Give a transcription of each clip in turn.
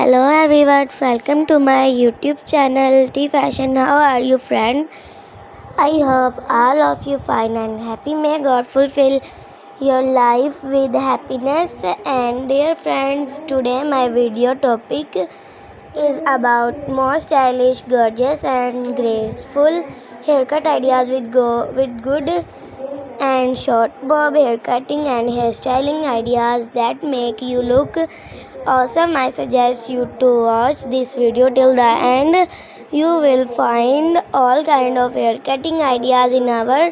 Hello everyone, welcome to my YouTube channel T Fashion. How are you friend? I hope all of you fine and happy. May God fulfill your life with happiness. And dear friends, today my video topic is about more stylish, gorgeous and graceful haircut ideas with good and short bob haircutting and hairstyling ideas that make you look awesome. I suggest you to watch this video till the end. You will find all kind of haircutting ideas in our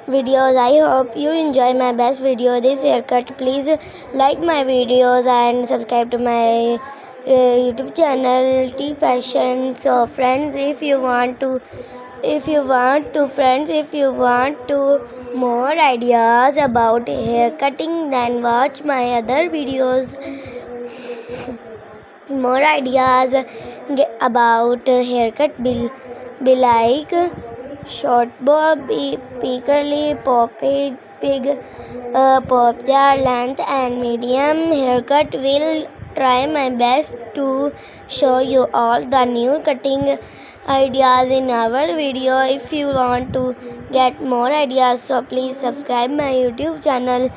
videos. I hope you enjoy my best video, this haircut. Please like my videos and subscribe to my YouTube channel T Fashion. So friends, if you want to more ideas about hair cutting, then watch my other videos. More ideas about haircut be like short bob, pea curly, pig, pop jar, length and medium haircut. Will try my best to show you all the new cutting ideas in our video. If you want to get more ideas, so please subscribe my YouTube channel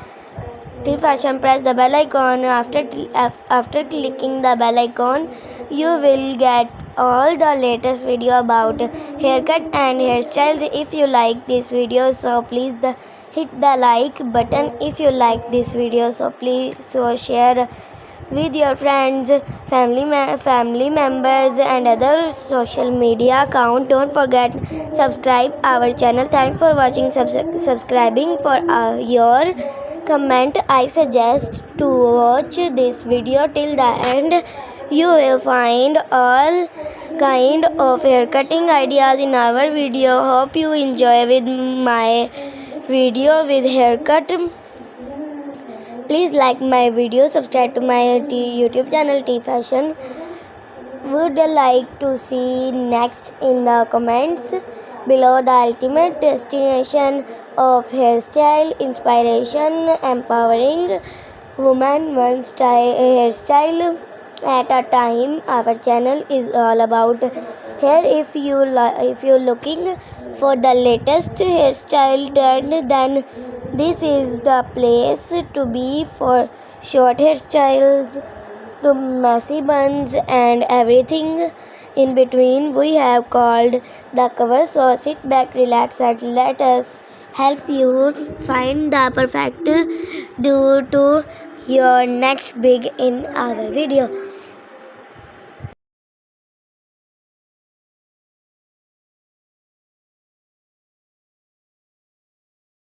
T Fashion. Press the bell icon. After clicking the bell icon, you will get all the latest video about haircut and hairstyles. If you like this video, so please hit the like button. If you like this video, so please share with your friends, family members and other social media account. Don't forget subscribe our channel. Thanks for watching. Subscribing for your comment. I suggest to watch this video till the end. You will find all kind of haircutting ideas in our video. Hope you enjoy with my video with haircut. Please like my video, subscribe to my YouTube channel T Fashion. Would like to see next in the comments below. The ultimate destination of hairstyle inspiration, empowering woman one hairstyle at a time. Our channel is all about hair. If you're looking for the latest hairstyle trend, then this is the place to be. For short hairstyles to messy buns and everything in between, we have called the cover. So sit back, relax and let us help you find the perfect do to your next big in our video.